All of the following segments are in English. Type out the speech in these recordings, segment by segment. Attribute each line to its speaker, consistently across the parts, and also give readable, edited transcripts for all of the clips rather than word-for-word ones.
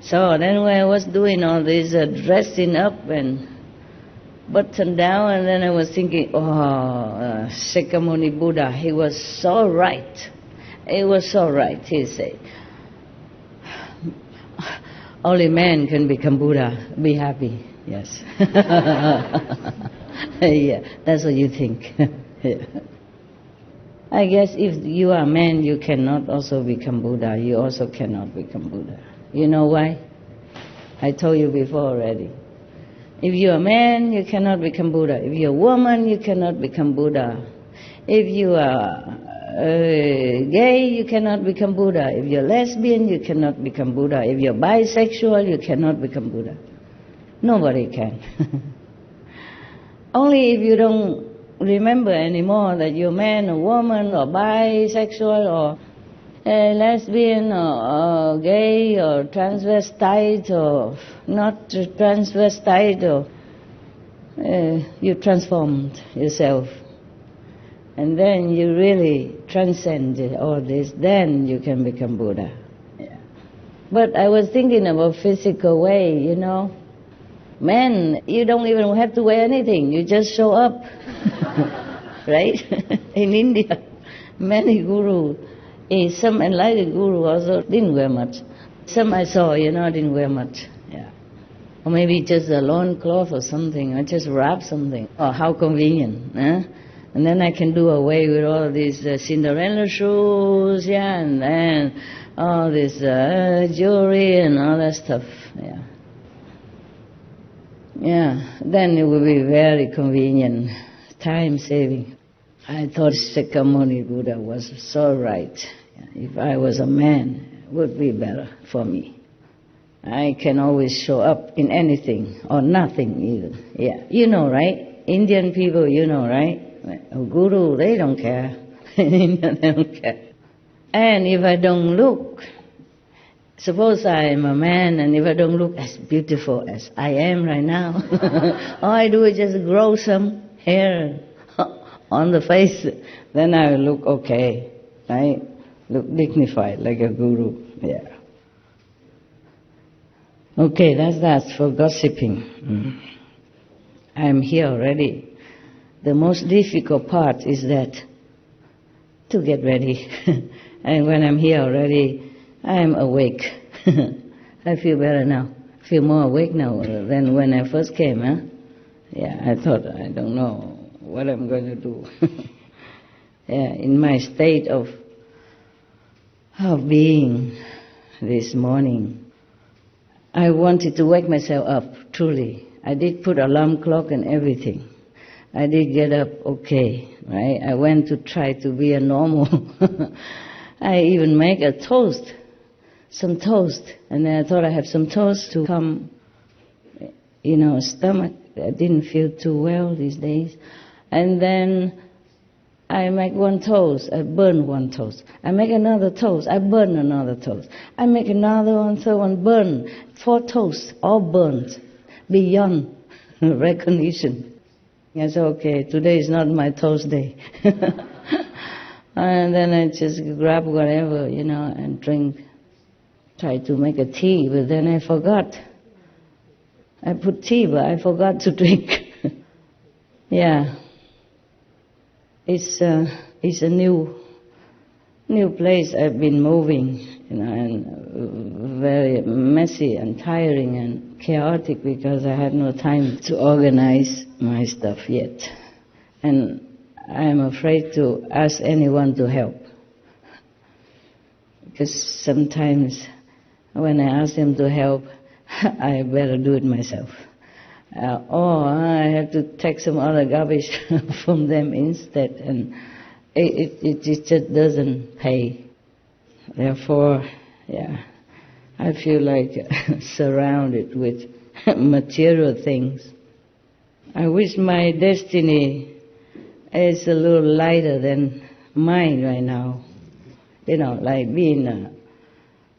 Speaker 1: So then when I was doing all this dressing up and button down, and then I was thinking, Shakyamuni Buddha, he was so right. He was so right, he said. Only man can become Buddha. Be happy. Yes. Yeah, that's what you think. Yeah. I guess if you are a man, you cannot also become Buddha. You also cannot become Buddha. You know why? I told you before already. If you're a man, you cannot become Buddha. If you're a woman, you cannot become Buddha. If you are gay, you cannot become Buddha. If you're lesbian, you cannot become Buddha. If you're bisexual, you cannot become Buddha. Nobody can. Only if you don't remember anymore that you're man or woman or bisexual or lesbian or gay or transvestite or not transvestite, or you transformed yourself. And then you really transcend all this, then you can become Buddha. Yeah. But I was thinking about physical way, you know. Man, you don't even have to wear anything, you just show up. Right? In India, many gurus, some enlightened guru also didn't wear much. Some I saw, didn't wear much. Yeah. Or maybe just a long cloth or something, or just wrap something. Oh, how convenient. And then I can do away with all these Cinderella shoes, and all this jewelry and all that stuff. Yeah. Yeah, then it will be very convenient, time-saving. I thought Shakyamuni Buddha was so right. If I was a man, it would be better for me. I can always show up in anything or nothing even. Yeah, you know, right? Indian people, you know, right? A guru, they don't care. In India, they don't care. And if I don't look, suppose I am a man, and if I don't look as beautiful as I am right now, all I do is just grow some hair on the face, then I will look okay, right? Look dignified like a guru, yeah. Okay, that's that for gossiping. I'm here already. The most difficult part is that to get ready. And when I'm here already, I am awake. I feel better now. I feel more awake now than when I first came, huh? Yeah, I thought, I don't know what I'm going to do. Yeah, in my state of being this morning, I wanted to wake myself up, truly. I did put alarm clock and everything. I did get up okay, right? I went to try to be a normal. I even make a toast, some toast. And then I thought I have some toast to come, stomach. I didn't feel too well these days. And then I make one toast, I burn one toast. I make another toast, I burn another toast. I make another one, third one, burn. 4 toasts, all burnt, beyond recognition. I said, okay, today is not my toast day. And then I just grab whatever, and drink. Try to make a tea, but then I forgot. I put tea, but I forgot to drink. Yeah. It's a new place I've been moving, and very messy and tiring and chaotic because I had no time to organize my stuff yet. And I'm afraid to ask anyone to help. Because sometimes when I ask them to help, I better do it myself. Or I have to take some other garbage from them instead, and it just doesn't pay. Therefore, yeah, I feel like surrounded with material things. I wish my destiny is a little lighter than mine right now. Like being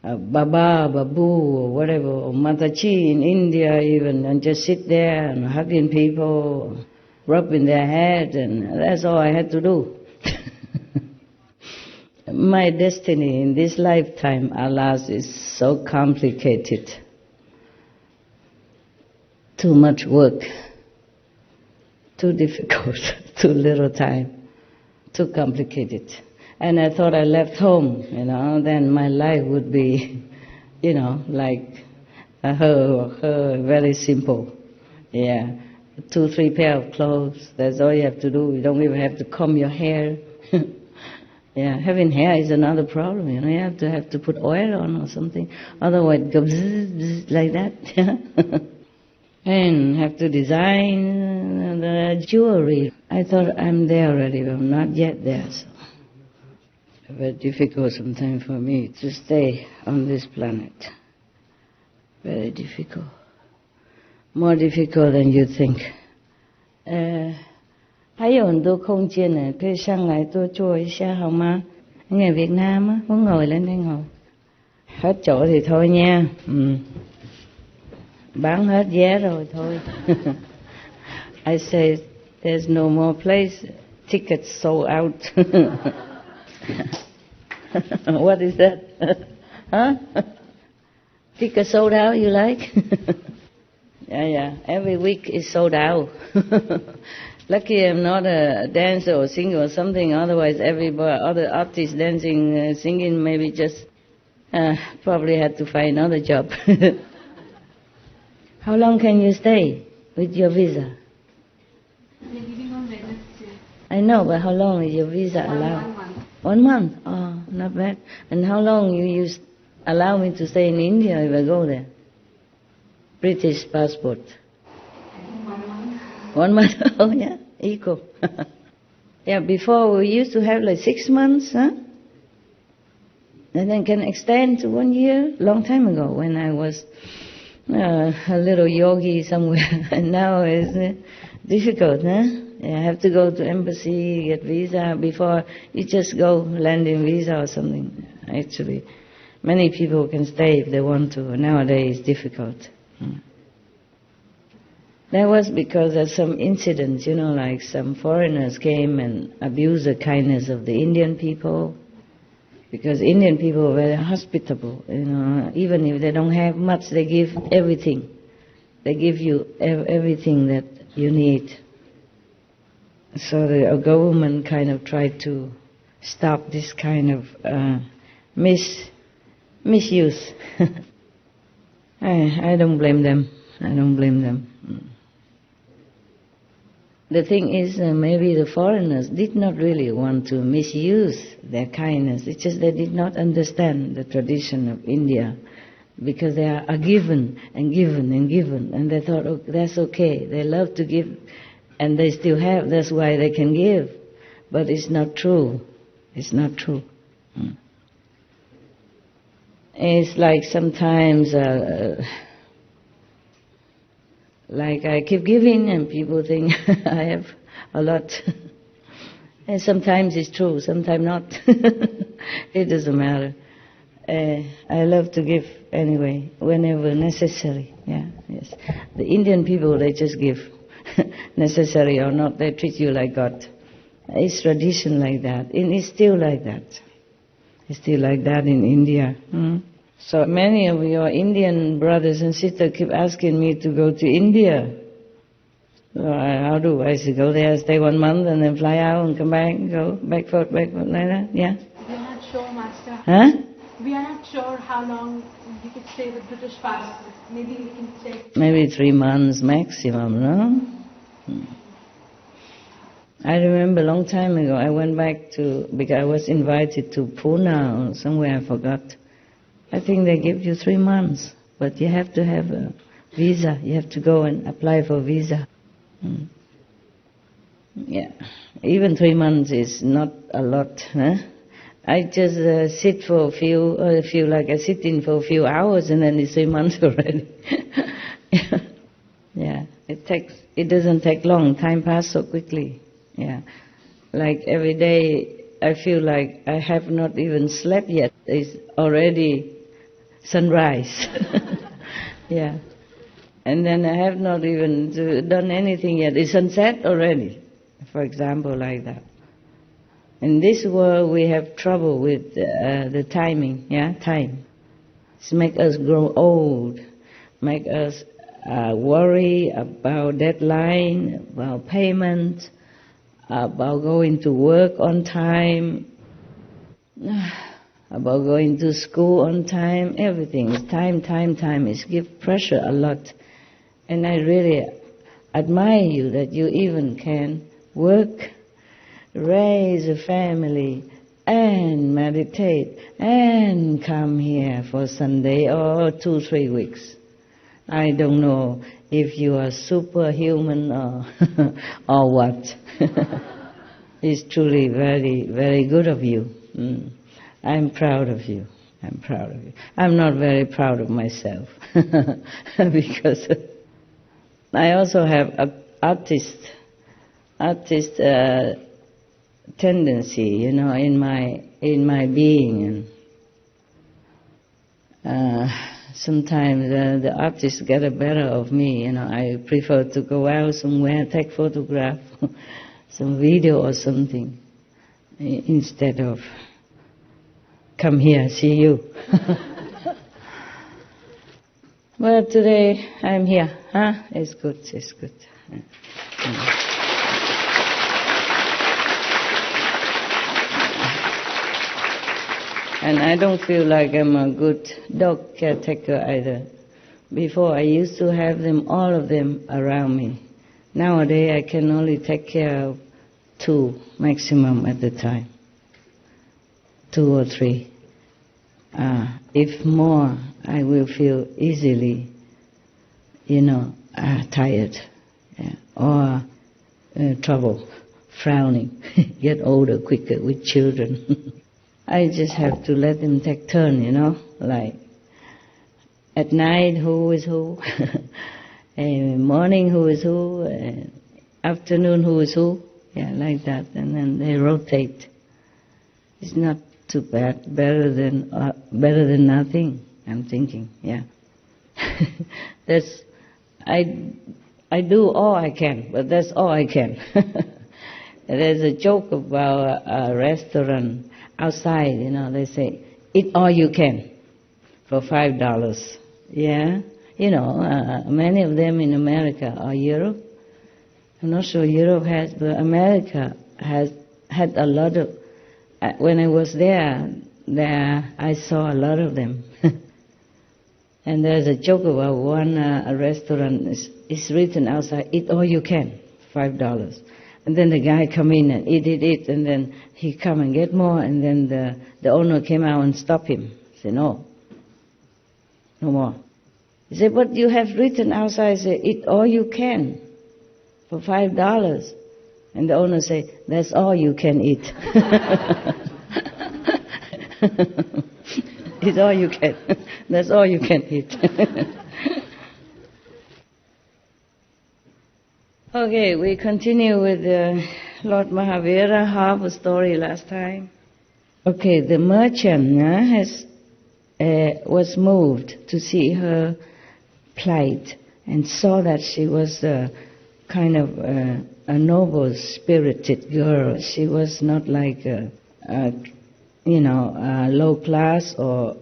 Speaker 1: a Baba, Babu, or whatever, or Mataji in India even, and just sit there and hugging people, rubbing their head, and that's all I had to do. My destiny in this lifetime, alas, is so complicated. too much work, too difficult, too little time, too complicated. And I thought I left home, then my life would be, like her very simple. Yeah, 2-3 pair of clothes, that's all you have to do. You don't even have to comb your hair. Yeah, having hair is another problem, you have to put oil on or something, otherwise it goes bzz, like that. And have to design the jewelry. I thought I'm there already, but I'm not yet there, so very difficult sometimes for me to stay on this planet. Very difficult. More difficult than you think. Hay có很多空间呢，可以上来多坐一下好吗？Người Việt Nam á, muốn ngồi lên đây ngồi. Hết chỗ thì thôi nha. Bán hết vé rồi thôi. I say there's no more place. Tickets sold out. What is that? Huh? Tickets sold out, you like? Yeah. Every week is sold out. Lucky I'm not a dancer or singer or something. Otherwise, other artists dancing, singing, maybe just probably had to find another job. How long can you stay with your visa?
Speaker 2: We're leaving on Wednesday.
Speaker 1: I know, but how long is your visa allowed? 1 month. Oh, not bad. And how long you allow me to stay in India if I go there? British passport.
Speaker 2: 1 month.
Speaker 1: 1 month. Oh yeah, equal. Yeah, before we used to have like 6 months, huh? And then can extend to 1 year. Long time ago when I was a little yogi somewhere. And now it's difficult, huh? Yeah, I have to go to embassy, get visa before you just go landing visa or something. Actually, many people can stay if they want to. Nowadays it's difficult. That was because of some incidents, like some foreigners came and abused the kindness of the Indian people. Because Indian people are very hospitable, even if they don't have much, they give everything. They give you everything that you need. So the government kind of tried to stop this kind of misuse. I don't blame them. I don't blame them. The thing is, maybe the foreigners did not really want to misuse their kindness. It's just they did not understand the tradition of India, because they are given and given and given, and they thought, oh, that's okay. They love to give, and they still have. That's why they can give. But it's not true. It's not true. It's like sometimes, like I keep giving and people think I have a lot. And sometimes it's true, sometimes not. It doesn't matter. I love to give anyway, whenever necessary. Yeah, yes. The Indian people, they just give. Necessary or not, they treat you like God. It's tradition like that. And it's still like that. It's still like that in India. So many of your Indian brothers and sisters keep asking me to go to India. So how do I say, go there, stay 1 month and then fly out and come back, go back forth, like that? Yeah?
Speaker 2: We are not sure, Master.
Speaker 1: Huh?
Speaker 2: We are not sure how long we could stay with British passport. Maybe we can stay.
Speaker 1: Maybe 3 months maximum, no? I remember a long time ago, I went back because I was invited to Pune or somewhere, I forgot. I think they give you 3 months, but you have to have a visa. You have to go and apply for visa. Yeah, even 3 months is not a lot. Huh? I just sit for a few, like I sit in for a few hours and then it's 3 months already. Yeah, it doesn't take long. Time passes so quickly. Yeah, like every day I feel like I have not even slept yet. It's already sunrise. Yeah, and then I have not even done anything yet. It's sunset already, for example, like that. In this world we have trouble with the timing, time. It's make us grow old, make us worry about deadline, about payment, about going to work on time, about going to school on time. Everything is time. It gives pressure a lot. And I really admire you that you even can work, raise a family, and meditate, and come here for Sunday or 2-3 weeks. I don't know if you are superhuman or or what. It's truly very, very good of you. I'm proud of you. I'm not very proud of myself because I also have an artist tendency, in my being, and sometimes the artists get the better of me. I prefer to go out somewhere, take photograph, some video or something, instead of come here, see you. But today I'm here, It's good. And I don't feel like I'm a good dog caretaker either. Before I used to have all of them around me. Nowadays I can only take care of 2 maximum at a time. 2 or 3. If more, I will feel easily, tired, or trouble, frowning, get older quicker with children. I just have to let them take turn, like at night who is who, and morning who is who, and afternoon who is who, like that, and then they rotate. It's not too bad, better than nothing, I'm thinking, I do all I can, but that's all I can. There's a joke about a restaurant outside, they say, eat all you can for $5. Yeah? Many of them in America or Europe. I'm not sure Europe has, but America has had a lot of, when I was there I saw a lot of them. And there's a joke about one a restaurant, it's written outside, eat all you can, $5. And then the guy come in and eat, and then he come and get more, and then the owner came out and stopped him. He said, no more. He said, but you have written outside, say, eat all you can for $5. And the owner said, that's all you can eat. It's all you can. That's all you can eat. Okay, we continue with Lord Mahavira, half a story last time. Okay, the merchant was moved to see her plight and saw that she was kind of a noble-spirited girl. She was not like low class or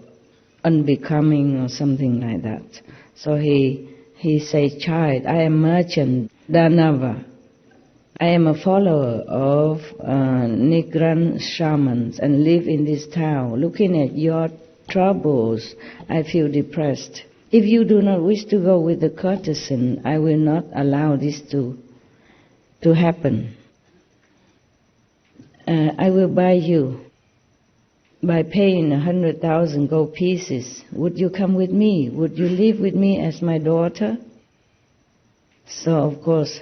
Speaker 1: unbecoming or something like that. So he said, child, I am merchant Danava. I am a follower of Nigran shamans and live in this town. Looking at your troubles, I feel depressed. If you do not wish to go with the courtesan, I will not allow this to happen. I will buy you by paying 100,000 gold pieces. Would you come with me? Would you live with me as my daughter? So, of course,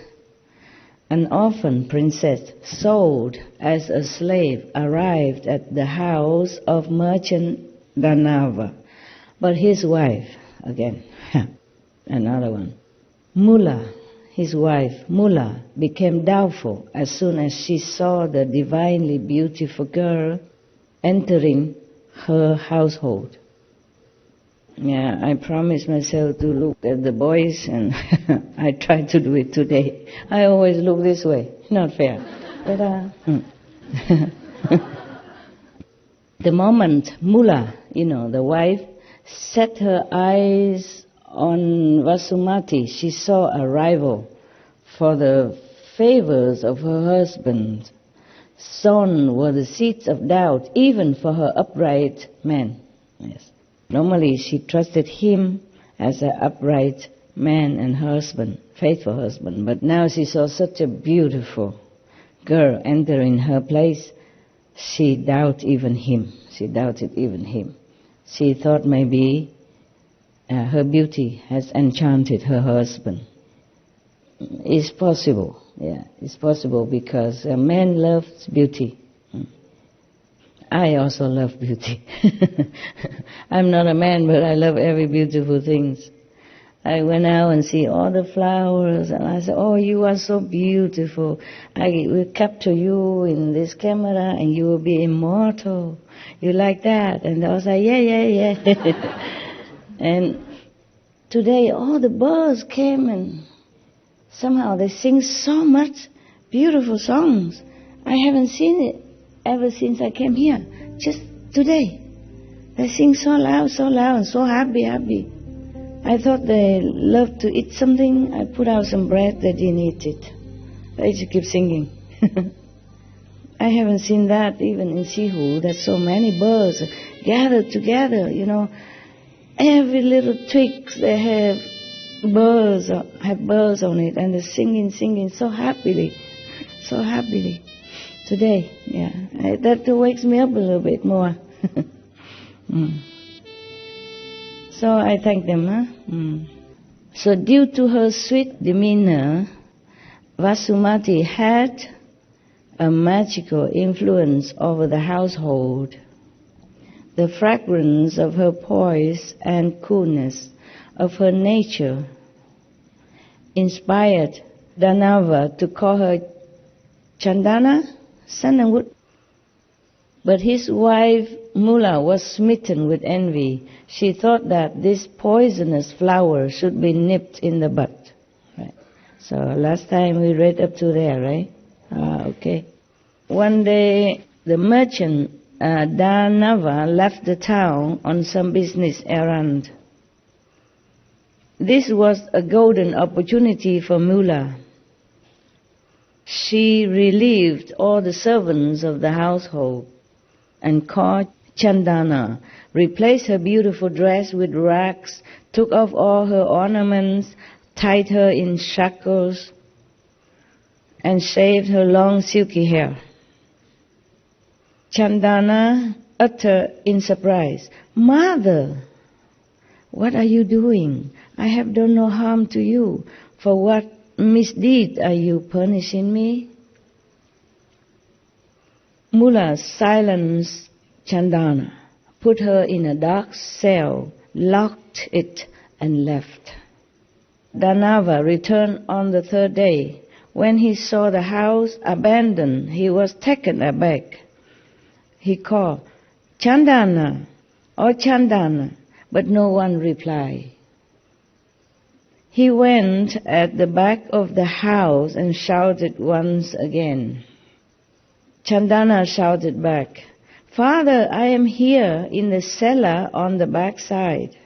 Speaker 1: an orphan princess sold as a slave arrived at the house of merchant Danava. But his wife, again, another one, Mula, his wife, Mula, became doubtful as soon as she saw the divinely beautiful girl entering her household. Yeah, I promised myself to look at the boys, and I tried to do it today. I always look this way. Not fair. But the moment Mula, the wife, set her eyes on Vasumati, she saw a rival for the favors of her husband. Sown were the seeds of doubt, even for her upright man. Yes. Normally she trusted him as an upright man and husband, faithful husband. But now she saw such a beautiful girl enter in her place. She doubted even him. She thought maybe her beauty has enchanted her husband. It's possible. Yeah, it's possible because a man loves beauty. I also love beauty. I'm not a man, but I love every beautiful thing. I went out and see all the flowers, and I said, "Oh, you are so beautiful. I will capture you in this camera, and you will be immortal. You like that?" And I was like, yeah. And today, all the birds came, and somehow they sing so much beautiful songs. I haven't seen it ever since I came here. Just today, they sing so loud, and so happy. I thought they loved to eat something. I put out some bread, they didn't eat it. They just keep singing. I haven't seen that even in SIêU. There's so many birds gathered together, Every little twig they have birds on it, and they're singing so happily. Today, yeah. That wakes me up a little bit more. So I thank them. So due to her sweet demeanor, Vasumati had a magical influence over the household. The fragrance of her poise and coolness of her nature inspired Danava to call her Chandana, sandalwood. But his wife Mula was smitten with envy. She thought that this poisonous flower should be nipped in the bud. Right. So last time we read up to there, right? Okay. One day the merchant Danava left the town on some business errand. This was a golden opportunity for Mula. She relieved all the servants of the household and called Chandana, replaced her beautiful dress with rags, took off all her ornaments, tied her in shackles, and shaved her long silky hair. Chandana uttered in surprise, "Mother, what are you doing? I have done no harm to you. For what misdeed are you punishing me?" Mula silenced Chandana, put her in a dark cell, locked it, and left. Danava returned on the third day. When he saw the house abandoned, he was taken aback. He called, "Chandana, oh Chandana," but no one replied. He went at the back of the house and shouted once again. Chandana shouted back, "Father, I am here in the cellar on the back side."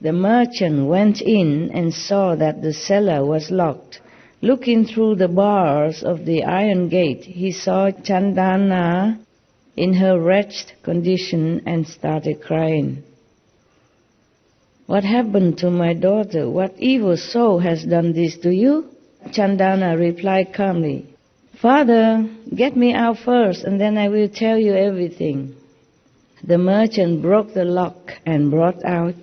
Speaker 1: The merchant went in and saw that the cellar was locked. Looking through the bars of the iron gate, he saw Chandana in her wretched condition and started crying. "What happened to my daughter? What evil soul has done this to you?" Chandana replied calmly, "Father, get me out first, and then I will tell you everything." The merchant broke the lock and brought out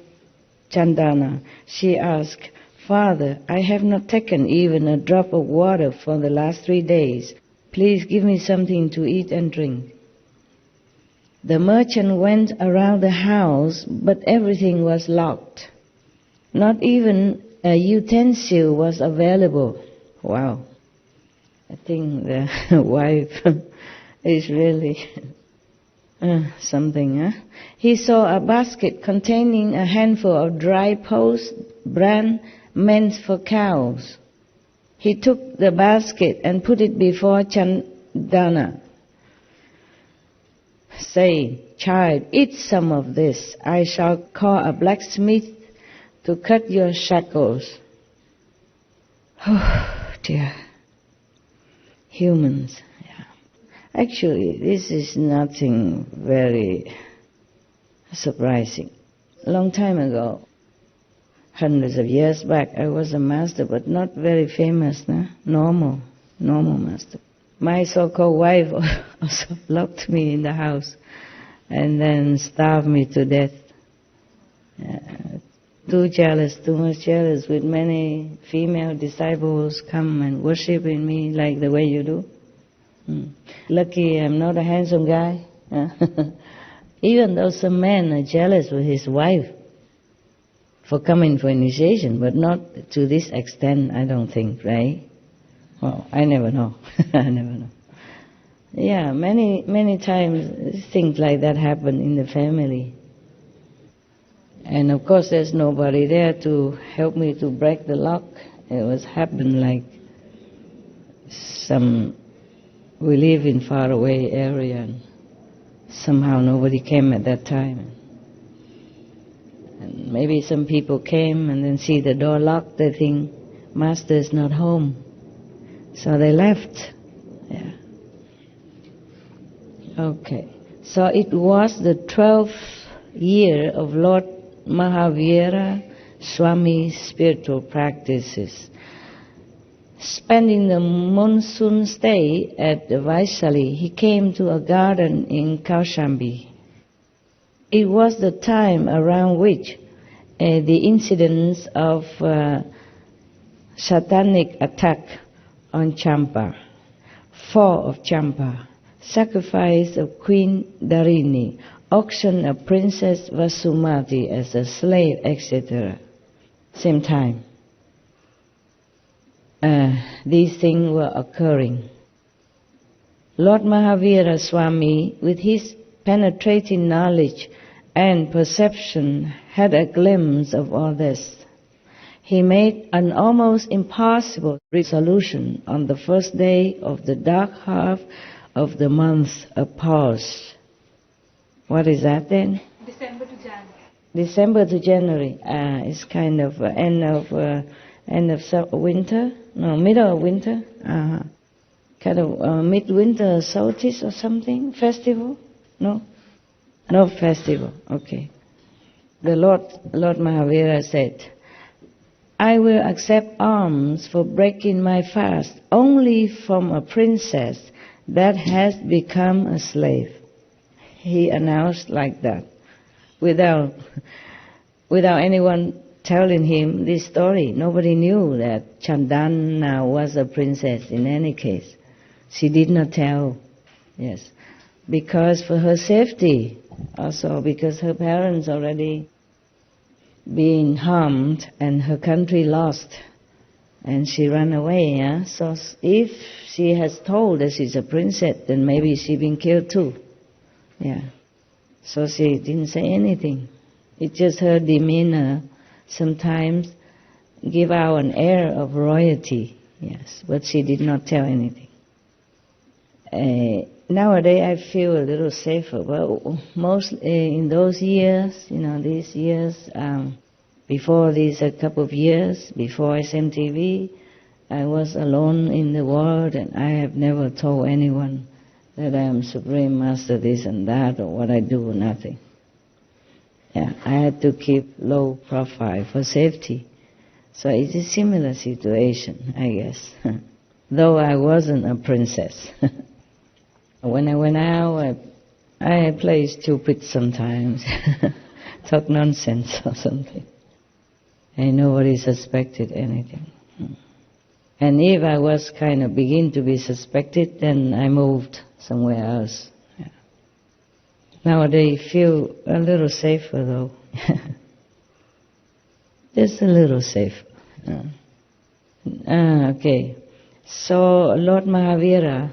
Speaker 1: Chandana. She asked, "Father, I have not taken even a drop of water for the last 3 days. Please give me something to eat and drink." The merchant went around the house, but everything was locked. Not even a utensil was available. Wow. I think the wife is really something, huh? He saw a basket containing a handful of dry post bran meant for cows. He took the basket and put it before Chandana, saying, "Child, eat some of this. I shall call a blacksmith to cut your shackles. Oh dear. Humans. Yeah. Actually, this is nothing very surprising. A long time ago, hundreds of years back, I was a master, but not very famous, no? Normal master. My so-called wife also locked me in the house and then starved me to death. Too much jealous, with many female disciples come and worship in me like the way you do. Lucky I'm not a handsome guy. Even though some men are jealous with his wife for coming for initiation, but not to this extent, I don't think, right? Well, I never know. I never know. Yeah, many times things like that happen in the family. And of course there's nobody there to help me to break the lock. It was happened like we live in far away area, and somehow nobody came at that time. And maybe some people came and then see the door locked, they think Master is not home. So they left. Yeah. Okay. So it was the 12th year of Lord Mahavira Swami's spiritual practices. Spending the monsoon stay at Vaishali, he came to a garden in Kaushambi. It was the time around which the incidents of satanic attack on Champa, fall of Champa, sacrifice of Queen Dharini, auction of Princess Vasumati as a slave, etc. Same time. These things were occurring. Lord Mahavira Swami, with his penetrating knowledge and perception, had a glimpse of all this. He made an almost impossible resolution on the first day of the dark half of the month of Pause. What is that then?
Speaker 2: December to January.
Speaker 1: December to January. It's kind of end of winter. No, middle of winter. Kind of midwinter solstice or something. Festival? No, no festival. Okay. The Lord Mahavira said, I will accept alms for breaking my fast only from a princess that has become a slave. He announced like that, without anyone telling him this story. Nobody knew that Chandana was a princess in any case. She did not tell, yes, because for her safety, also because her parents already being harmed and her country lost, and she ran away. Yeah? So if she has told that she's a princess, then maybe she's been killed too. Yeah. So she didn't say anything. It's just her demeanor sometimes give out an air of royalty. Yes, but she did not tell anything. Nowadays I feel a little safer, but mostly in those years, these years, before these a couple of years, before SMTV, I was alone in the world, and I have never told anyone that I am Supreme Master this and that, or what I do, nothing. Yeah, I had to keep low profile for safety. So it's a similar situation, I guess. Though I wasn't a princess. When I went out, I play stupid sometimes, talk nonsense or something. And nobody suspected anything. And if I was kind of begin to be suspected, then I moved somewhere else. Yeah. Nowadays I feel a little safer though. Just a little safer. Okay. So Lord Mahavira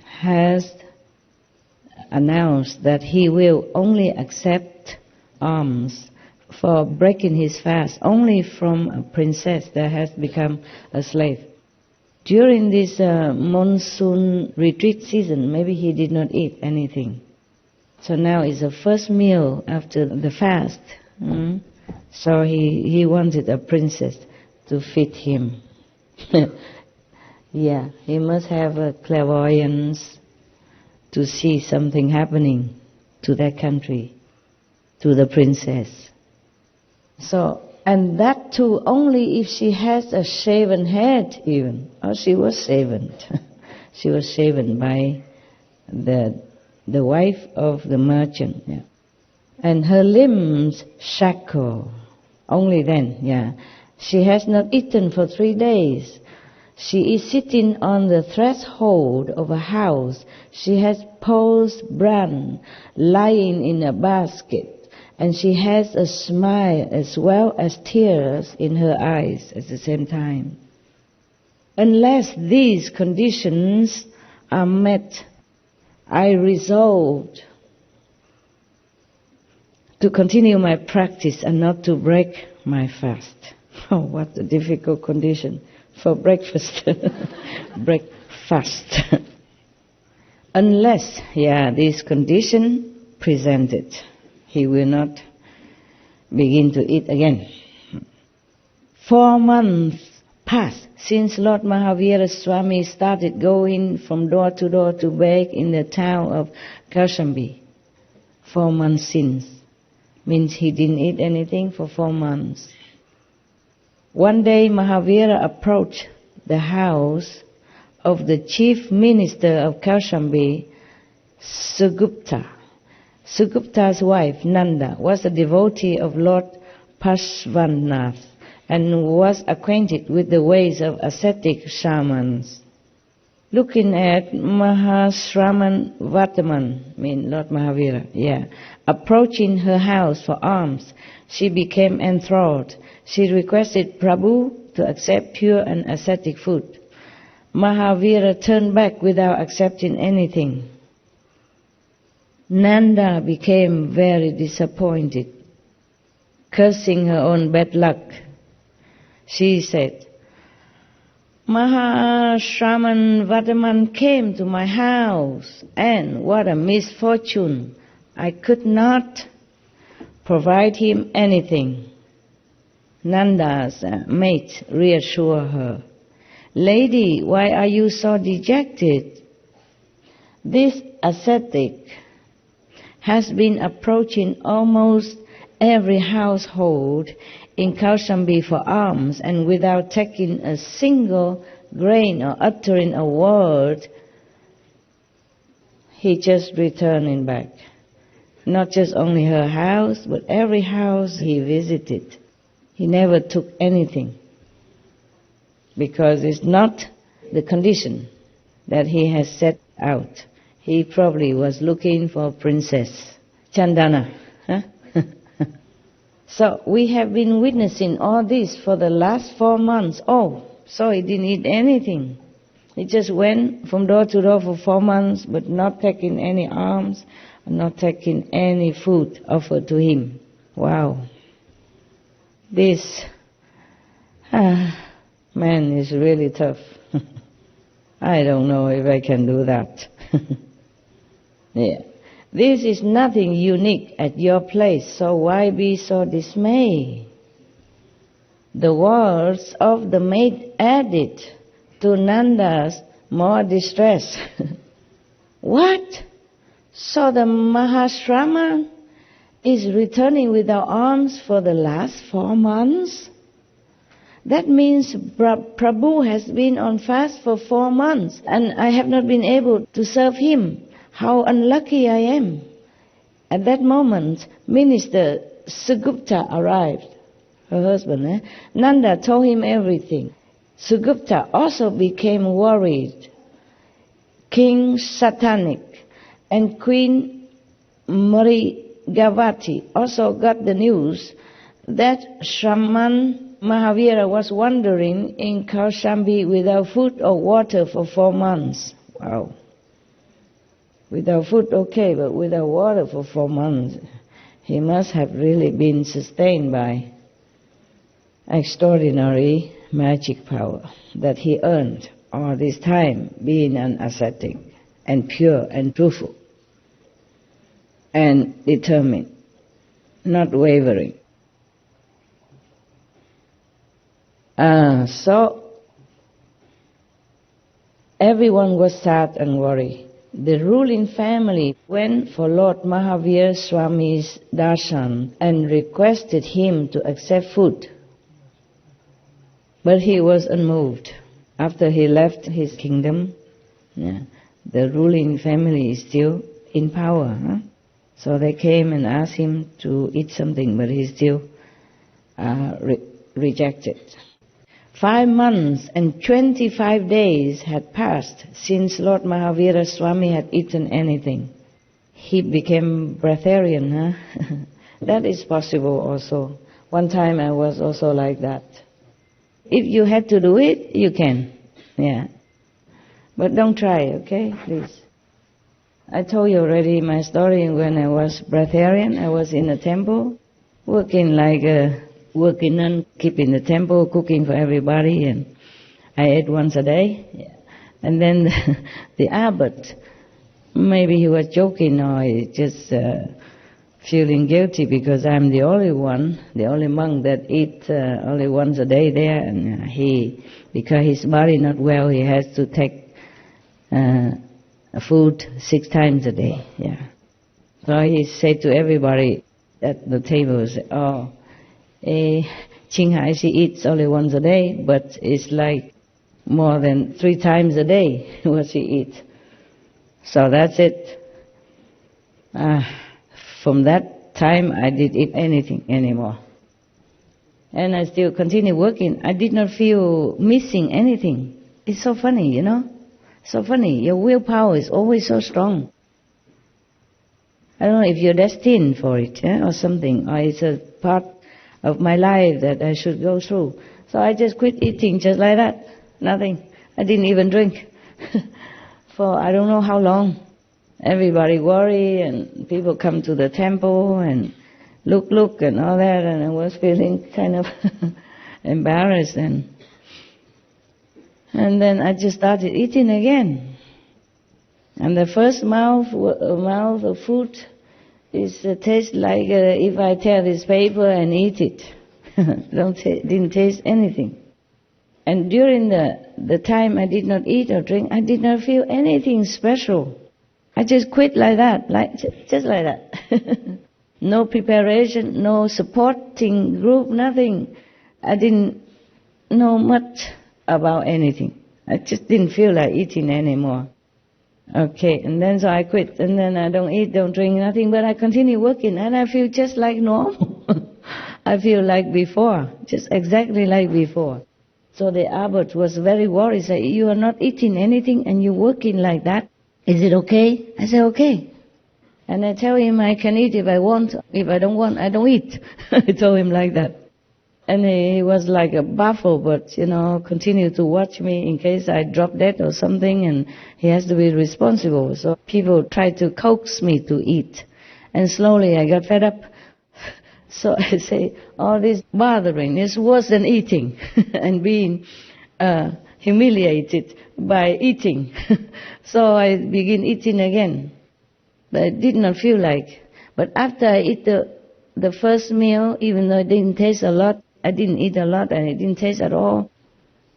Speaker 1: has announced that he will only accept alms for breaking his fast only from a princess that has become a slave. During this monsoon retreat season, maybe he did not eat anything. So now is the first meal after the fast. So he wanted a princess to fit him. Yeah, he must have a clairvoyance to see something happening to that country, to the princess. So, and that too only if she has a shaven head even. Oh, she was shaven. She was shaven by the wife of the merchant. Yeah. And her limbs shackled. Only then, yeah. She has not eaten for 3 days. She is sitting on the threshold of a house. She has posed bran lying in a basket, and she has a smile as well as tears in her eyes at the same time. Unless these conditions are met, I resolved to continue my practice and not to break my fast. Oh, what a difficult condition for breakfast. Breakfast. Unless, this condition presented, he will not begin to eat again. 4 months passed since Lord Mahavira Swami started going from door to beg in the town of Kaushambi. 4 months since. Means he didn't eat anything for 4 months. One day Mahavira approached the house of the chief minister of Kaushambi, Sugupta. Sugupta's wife, Nanda, was a devotee of Lord Parshvanath and was acquainted with the ways of ascetic shamans. Looking at Mahashraman Vataman, Lord Mahavira, approaching her house for alms, she became enthralled. She requested Prabhu to accept pure and ascetic food. Mahavira turned back without accepting anything. Nanda became very disappointed. Cursing her own bad luck, she said, Mahashraman Vataman came to my house, and what a misfortune! I could not provide him anything. Nanda's mate reassured her, Lady, why are you so dejected? This ascetic has been approaching almost every household in Kaushambi for alms, and without taking a single grain or uttering a word, he just returning back. Not just only her house, but every house he visited. He never took anything, because it's not the condition that he has set out. He probably was looking for Princess Chandana. Huh? So we have been witnessing all this for the last 4 months. Oh, so he didn't eat anything. He just went from door to door for 4 months, but not taking any alms, not taking any food offered to him. Wow. This man is really tough. I don't know if I can do that. This is nothing unique at your place, so why be so dismayed? The words of the maid added to Nanda's more distress. What? So the Mahashrama is returning without alms for the last 4 months? That means Prabhu has been on fast for 4 months and I have not been able to serve him. How unlucky I am. At that moment, Minister Sugupta arrived, her husband. Nanda told him everything. Sugupta also became worried. King Satanik and Queen Marigavati also got the news that Shraman Mahavira was wandering in Kaushambi without food or water for 4 months. Wow. Without food, okay, but without water for 4 months, he must have really been sustained by extraordinary magic power that he earned all this time, being an ascetic and pure and truthful and determined, not wavering. So everyone was sad and worried. The ruling family went for Lord Mahavir Swami's darshan and requested him to accept food. But he was unmoved. After he left his kingdom, the ruling family is still in power. So they came and asked him to eat something, but he still rejected. 5 months and 25 days had passed since Lord Mahavira Swami had eaten anything. He became breatharian. That is possible also. One time I was also like that. If you had to do it, you can. Yeah. But don't try, okay? Please. I told you already my story when I was breatharian. I was in a temple, working like a working nun, keeping the temple, cooking for everybody, and I ate once a day. Yeah. And then the abbot, maybe he was joking or just feeling guilty because I'm the only one, the only monk that eat only once a day there, and because his body not well, he has to take food 6 times a day. Yeah. So he said to everybody at the table, Qinghai, she eats only once a day, but it's like more than 3 times a day what she eats. So that's it. From that time, I didn't eat anything anymore. And I still continue working. I did not feel missing anything. It's so funny, you know? So funny. Your willpower is always so strong. I don't know if you're destined for it, or something, or it's a part of my life that I should go through. So I just quit eating just like that. Nothing. I didn't even drink for I don't know how long. Everybody worry and people come to the temple and look and all that, and I was feeling kind of embarrassed, and then I just started eating again. And the first mouth of food tastes like if I tear this paper and eat it. Didn't taste anything. And during the time I did not eat or drink, I did not feel anything special. I just quit like that, just like that. No preparation, no supporting group, nothing. I didn't know much about anything. I just didn't feel like eating anymore. Okay, and then so I quit, and then I don't eat, don't drink, nothing, but I continue working, and I feel just like normal. I feel like before, just exactly like before. So the abbot was very worried, said, you are not eating anything and you're working like that. Is it okay? I said, okay. And I tell him I can eat if I want. If I don't want, I don't eat. I told him like that. And he was like a baffled, but, continued to watch me in case I drop dead or something, and he has to be responsible. So people tried to coax me to eat. And slowly I got fed up. So I say, all this bothering is worse than eating and being humiliated by eating. So I begin eating again. But I did not feel like. But after I eat the first meal, even though it didn't taste a lot, I didn't eat a lot and it didn't taste at all.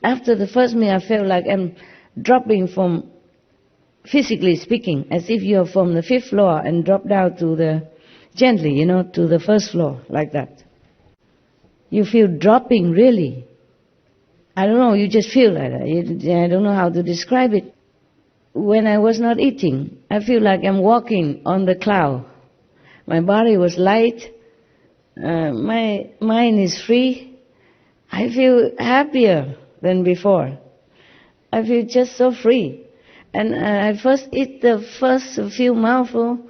Speaker 1: After the first meal, I felt like I'm dropping from, physically speaking, as if you're from the 5th floor and drop down to gently, to the 1st floor, like that. You feel dropping, really. I don't know, you just feel like that. I don't know how to describe it. When I was not eating, I feel like I'm walking on the cloud. My body was light. My mind is free. I feel happier than before. I feel just so free. And I first eat the first few mouthfuls,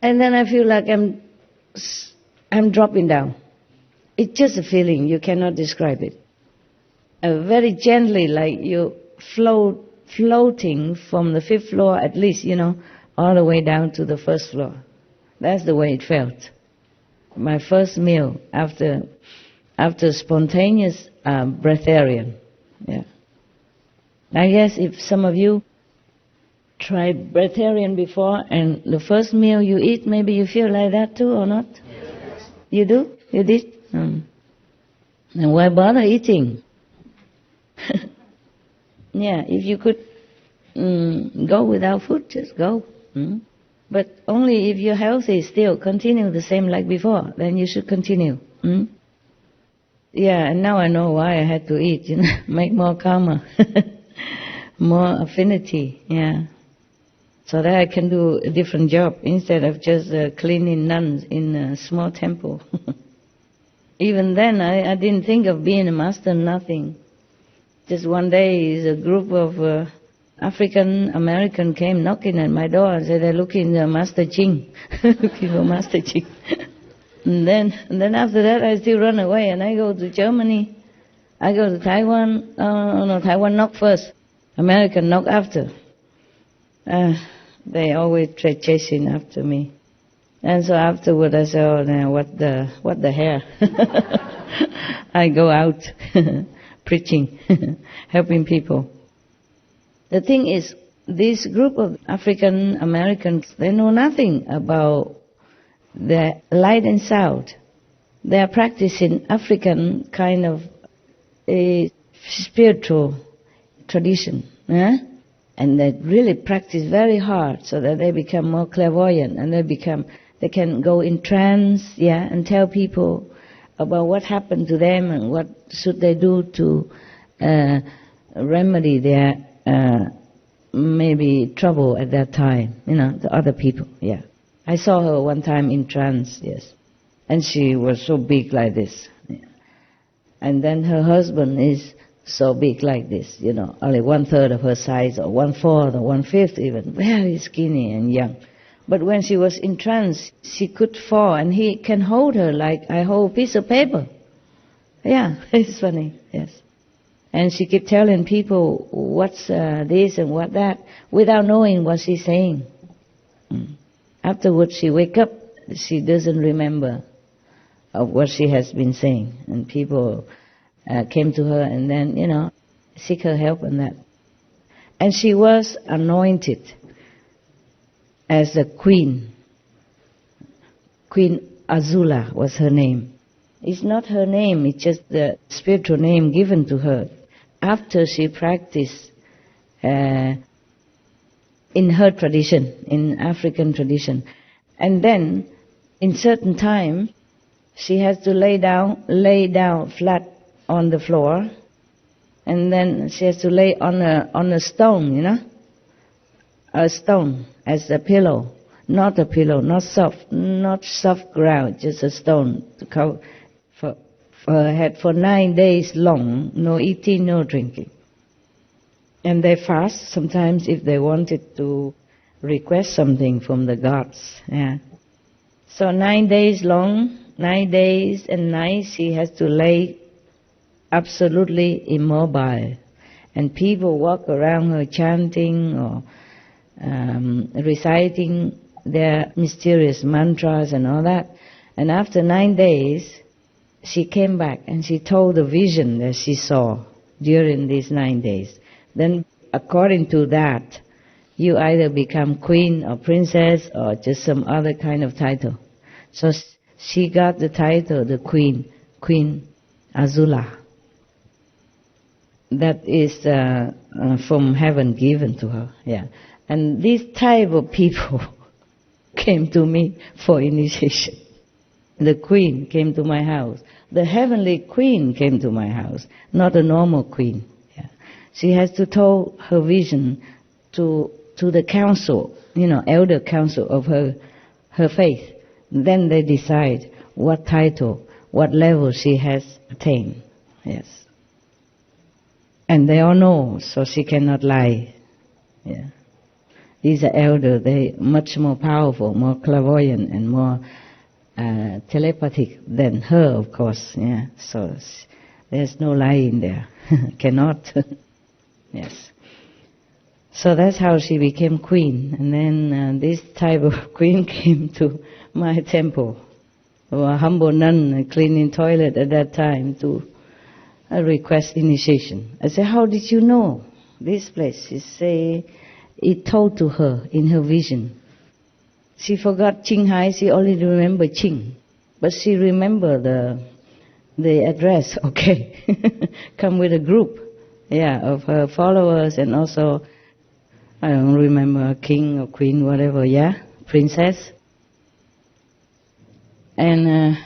Speaker 1: and then I feel like I'm dropping down. It's just a feeling, you cannot describe it. Very gently, like you floating from the 5th floor at least, all the way down to the 1st floor. That's the way it felt. My first meal after spontaneous breatharian. Yeah. I guess if some of you tried breatharian before and the first meal you eat, maybe you feel like that too or not? Yes. You do? You did? And why bother eating? Yeah, if you could go without food, just go. But only if you're healthy, still continue the same like before, then you should continue. Yeah, and now I know why I had to eat, make more karma, more affinity, yeah. So that I can do a different job instead of just cleaning nuns in a small temple. Even then, I didn't think of being a master, nothing. Just one day, a group of African American came knocking at my door and said they're looking for Master Ching, looking for Master Ching. And then after that, I still run away and I go to Germany. I go to Taiwan. No, Taiwan knock first, American knock after. They always try chasing after me. And so afterward I said, oh, now what the hell? I go out preaching, helping people. The thing is, this group of African Americans, they know nothing about the light and sound. They are practicing African kind of a spiritual tradition. And they really practice very hard so that they become more clairvoyant and they can go in trance, and tell people about what happened to them and what should they do to remedy their maybe trouble at that time, the other people, I saw her one time in trance, and she was so big like this, and then her husband is so big like this, only 1/3 of her size, or 1/4 or 1/5 even, very skinny and young. But when she was in trance, she could fall, and he can hold her like I hold a piece of paper. Yeah, it's funny, yes. And she kept telling people what's this and what that, without knowing what she's saying. Afterwards, she wake up, she doesn't remember of what she has been saying, and people came to her and then, seek her help on that. And she was anointed as a queen. Queen Azula was her name. It's not her name, it's just the spiritual name given to her after she practiced in her tradition, in African tradition. And then, in certain time, she has to lay down flat on the floor, and then she has to lay on a stone, a stone as a pillow, not soft ground, just a stone to cover for her head for 9 days long, no eating, no drinking. And they fast sometimes if they wanted to request something from the gods. So 9 days long, 9 days and nights, she has to lay absolutely immobile, and people walk around her chanting or reciting their mysterious mantras and all that. And after 9 days, she came back and she told the vision that she saw during these 9 days. Then according to that, you either become queen or princess or just some other kind of title. So she got the title, the Queen Azula. That is from heaven given to her, And these type of people came to me for initiation. The queen came to my house. The heavenly queen came to my house, not a normal queen. She has to tell her vision to the council, elder council of her faith. Then they decide what title, what level she has attained. And they all know, so she cannot lie. These are elder, they much more powerful, more clairvoyant, and more telepathic than her, of course. So there's no lying there. Cannot. So that's how she became queen. And then this type of queen came to my temple. A humble nun cleaning toilet at that time to request initiation. I said, how did you know this place? She said, it told to her in her vision. She forgot Qinghai, she only remembered Qing. But she remembered the address, okay. Come with a group. of her followers, and also, I don't remember, king or queen, whatever, princess. And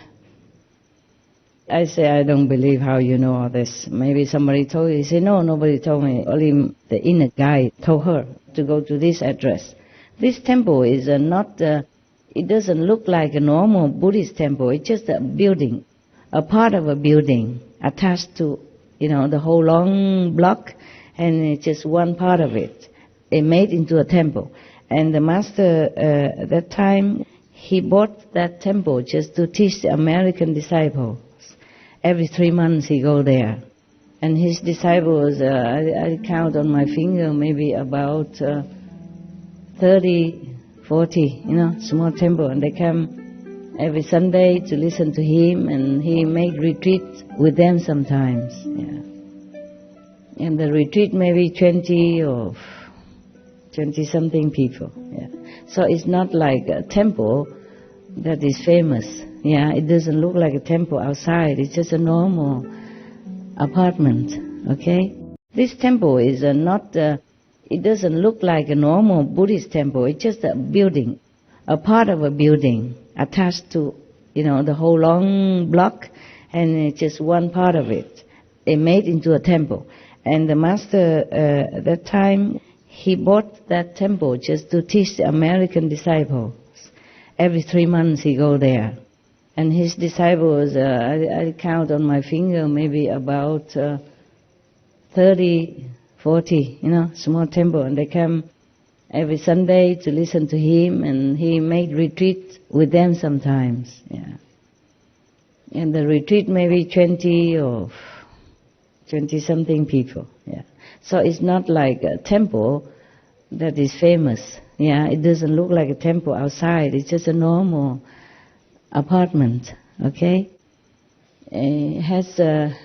Speaker 1: I say, I don't believe how you know all this. Maybe somebody told you. He said, no, nobody told me. Only the inner guide told her to go to this address. This temple is not, it doesn't look like a normal Buddhist temple. It's just a building, a part of a building attached to, the whole long block, and it's just one part of it. It made into a temple. And the master, at that time, he bought that temple just to teach the American disciples. Every 3 months he go there. And his disciples, I count on my finger, maybe about 30, 40, small temple. And they come every Sunday to listen to him, and he make retreat with them sometimes. And the retreat maybe 20 or 20-something people. So it's not like a temple that is famous. It doesn't look like a temple outside. It's just a normal apartment, okay? This temple is not, it doesn't look like a normal Buddhist temple. It's just a building, a part of a building attached to, the whole long block, and it's just one part of it. It made into a temple. And the master, at that time, he bought that temple just to teach the American disciples. Every 3 months he go there. And his disciples, I count on my finger, maybe about 30, 40, small temple. And they come every Sunday to listen to him, and he made retreat with them sometimes. And the retreat maybe 20 or 20-something people. So it's not like a temple that is famous. It doesn't look like a temple outside. It's just a normal apartment, okay? It has a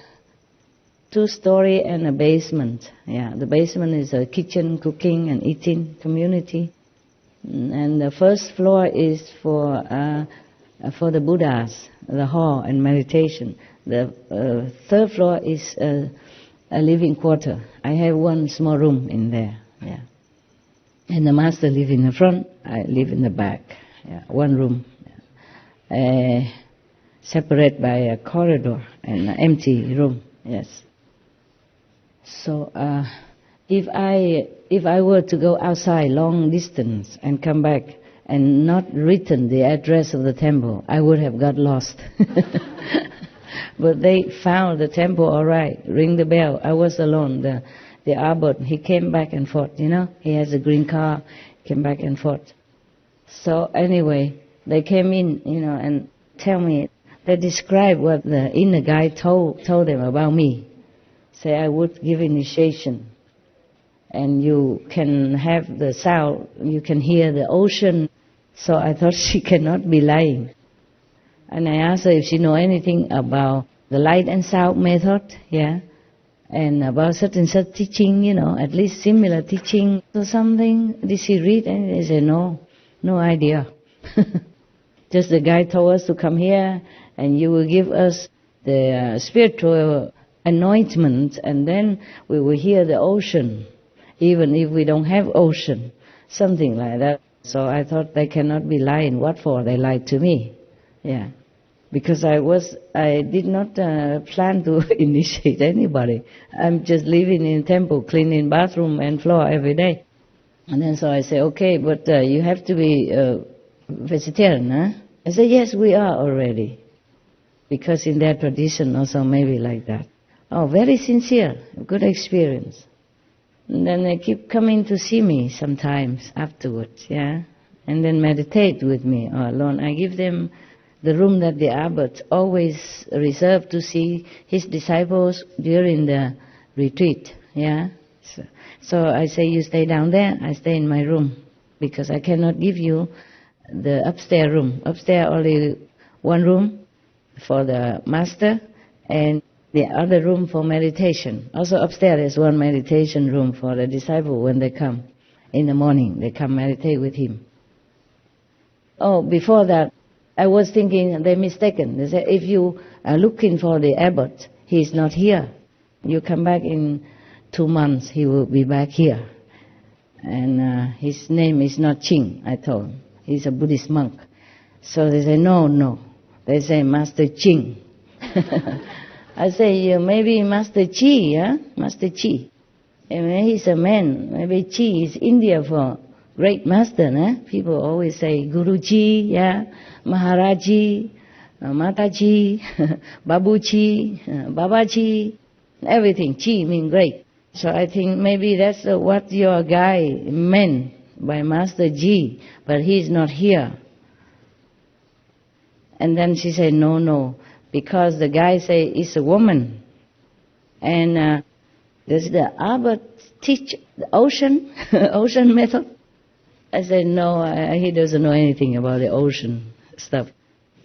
Speaker 1: 2-story and a basement. The basement is a kitchen, cooking and eating community. And the first floor is for the Buddhas, the hall and meditation. The third floor is a living quarter. I have one small room in there. And the master live in the front, I live in the back. One room. Separate by a corridor and an empty room. So if I were to go outside long distance and come back and not written the address of the temple, I would have got lost. But they found the temple all right. Ring the bell. I was alone. The abbot, he came back and forth. He has a green car, came back and forth. So anyway, they came in, and tell me, they describe what the inner guide told them about me. Say I would give initiation, and you can have the sound, you can hear the ocean. So I thought she cannot be lying. And I asked her if she know anything about the light and sound method, and about such and such teaching, at least similar teaching or something. Did she read? And they said, no idea. Just the guy told us to come here, and you will give us the spiritual anointment, and then we will hear the ocean, even if we don't have ocean, something like that. So I thought they cannot be lying. What for? They lied to me. Because I did not plan to initiate anybody. I'm just living in temple, cleaning bathroom and floor every day. And then so I say, okay, but you have to be vegetarian, huh? I said, yes, we are already. Because in their tradition also maybe like that. Oh, very sincere, good experience. And then they keep coming to see me sometimes afterwards, and then meditate with me or alone. I give them the room that the abbot always reserved to see his disciples during the retreat, So I say, you stay down there, I stay in my room, because I cannot give you the upstairs room. Upstairs only one room for the master, and the other room for meditation. Also upstairs there's one meditation room for the disciple when they come. In the morning, they come meditate with him. Oh, before that, I was thinking they're mistaken. They say, if you are looking for the abbot, he is not here. You come back in 2 months he will be back here. And his name is not Ching, I told him. He's a Buddhist monk. So they say, no. They say, Master Ching. I say, maybe Master Chi, yeah? Master Chi. And he's a man. Maybe Chi is India for great master, né? People always say Guruji, yeah? Maharaji, Mataji, Babuji, Babaji, everything. Chi means great. So I think maybe that's what your guy meant by Master Ji, but he's not here. And then she said, no, because the guy say it's a woman. And does the Abbot teach the ocean method? I said, no, he doesn't know anything about the ocean stuff.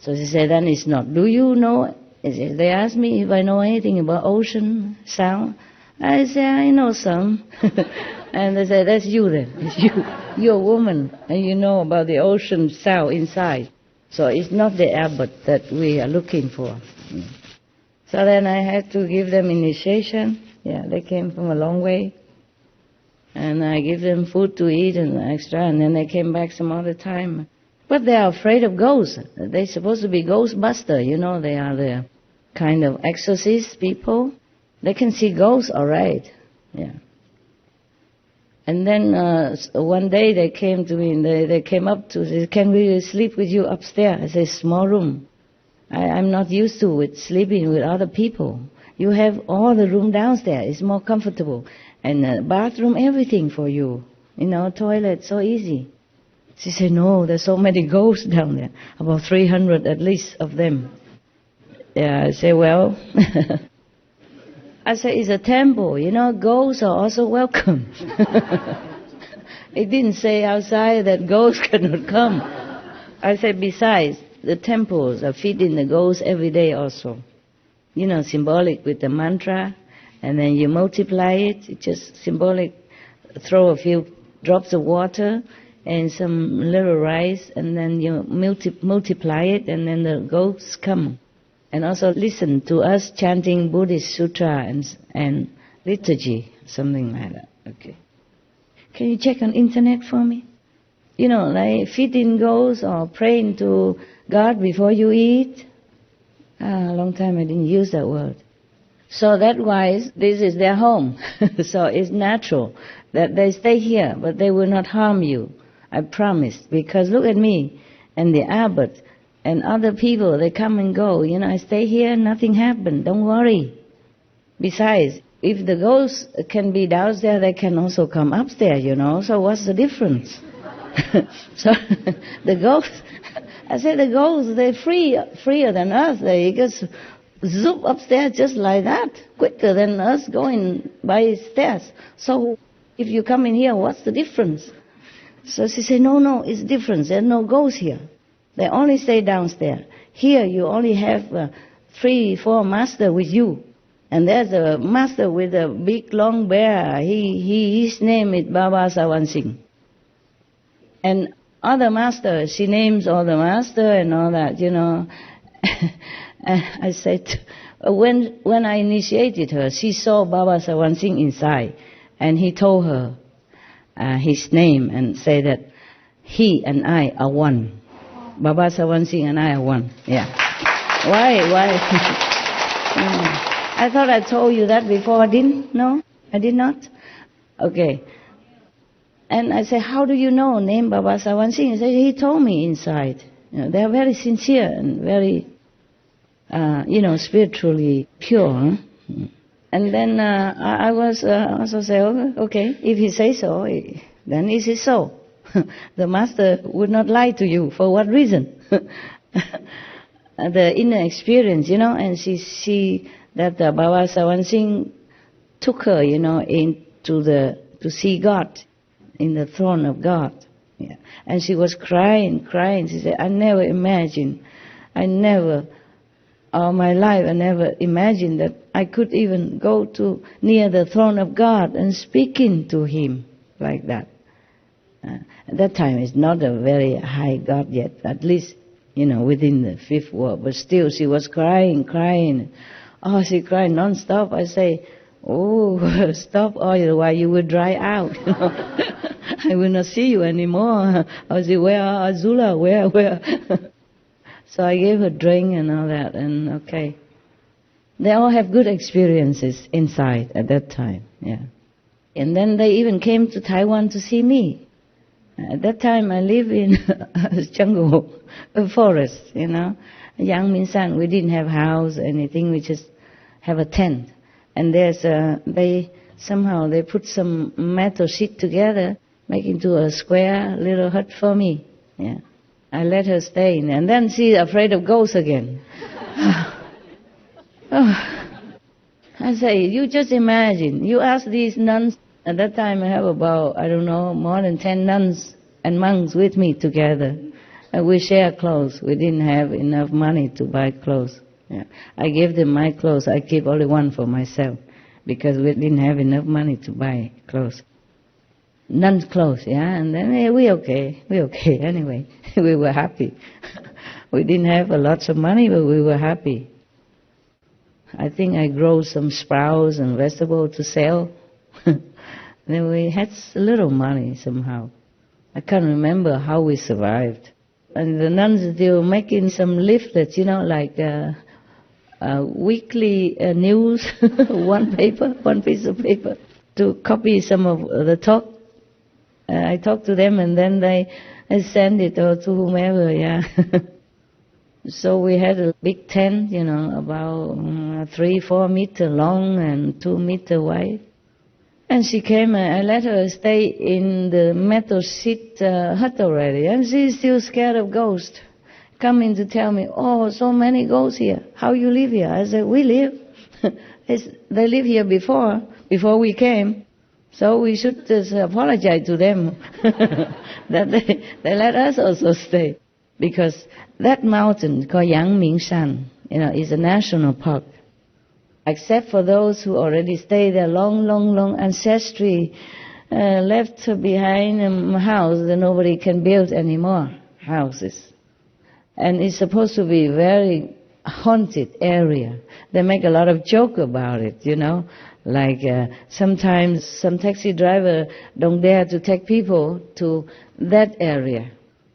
Speaker 1: So she said, then it's not. Do you know? They asked me if I know anything about ocean sound. I said, I know some. And they said, that's you then. It's you. You're a woman, and you know about the ocean sound inside. So it's not the abbot that we are looking for. So then I had to give them initiation. Yeah, they came from a long way. And I give them food to eat and extra, and then they came back some other time. But they are afraid of ghosts. They're supposed to be ghostbusters, you know. They are the kind of exorcist people. They can see ghosts, all right. Yeah. And then one day they came to me, and they came up to say, can we sleep with you upstairs? I said, small room. I'm not used to with sleeping with other people. You have all the room downstairs. It's more comfortable. And bathroom, everything for you. You know, toilet, so easy. She said, no, there's so many ghosts down there. About 300 at least of them. Yeah, I say, well... I said, it's a temple, you know, ghosts are also welcome. It didn't say outside that ghosts cannot come. I said, besides, the temples are feeding the ghosts every day also. You know, symbolic with the mantra, and then you multiply it. It's just symbolic. Throw a few drops of water and some little rice, and then you multiply it, and then the ghosts come. And also listen to us chanting Buddhist sutra and liturgy, something like that. Okay. Can you check on internet for me? You know, like feeding ghosts or praying to God before you eat. A long time I didn't use that word. So that wise, this is their home. So it's natural that they stay here, but they will not harm you. I promise. Because look at me and the abbot. And other people, they come and go. You know, I stay here, nothing happened. Don't worry. Besides, if the ghosts can be downstairs, they can also come upstairs, you know. So what's the difference? So the ghosts, I said the ghosts, they're freer than us. They just zoop upstairs just like that, quicker than us going by stairs. So if you come in here, what's the difference? So she said, no, it's different. There's no ghosts here. They only stay downstairs. Here you only have 3-4 masters with you. And there's a master with a big long bear. His name is Baba Sawan Singh. And other master, she names all the master and all that, you know. I said, when I initiated her, she saw Baba Sawan Singh inside. And he told her his name and said that he and I are one. Baba Sawan Singh and I are one. Yeah. Why? I thought I told you that before. I didn't? No? I did not? Okay. And I said, how do you know name Baba Sawan Singh? He said, he told me inside. You know, they are very sincere and very, spiritually pure. Huh? And then I was also say, okay, if he says so, then it is so. The master would not lie to you. For what reason? The inner experience, you know, and she see that Baba Sawan Singh took her, you know, to see God in the throne of God. Yeah. And she was crying. She said, I never imagined, all my life, I never imagined that I could even go to near the throne of God and speaking to Him like that. At that time, it's not a very high God yet, at least, you know, within the 5th world. But still, she was crying. Oh, she cried non-stop. I say, oh, stop oil while you will dry out. I will not see you anymore. I say, where are Azula? Where? So I gave her drink and all that, and okay. They all have good experiences inside at that time, yeah. And then they even came to Taiwan to see me. At that time I live in a jungle, a forest, Yang Min-san. We didn't have house or anything, we just have a tent. And they put some metal sheet together, make into a square little hut for me. Yeah. I let her stay in, and then she's afraid of ghosts again. I say, you just imagine, you ask these nuns. At that time I have about, more than 10 nuns and monks with me together. And we share clothes. We didn't have enough money to buy clothes. Yeah. I gave them my clothes. I keep only one for myself because we didn't have enough money to buy clothes. Nuns' clothes, yeah, and then we okay anyway. We were happy. We didn't have a lot of money, but we were happy. I think I grow some sprouts and vegetables to sell. Then we had a little money somehow. I can't remember how we survived. And the nuns, they were making some leaflets, like weekly news, one piece of paper, to copy some of the talk. I talked to them, and then they send it to whomever, yeah. So we had a big tent, about 3-4 meters long and 2 meters wide. And she came, and I let her stay in the metal sheet hut already, and she's still scared of ghosts. Coming to tell me, oh, so many ghosts here. How you live here? I said, we live. They lived here before we came. So we should just apologize to them that they let us also stay. Because that mountain called Yang is a national park. Except for those who already stay there, long ancestry left behind a house that nobody can build any more houses. And it's supposed to be a very haunted area. They make a lot of joke about it, Like sometimes some taxi driver don't dare to take people to that area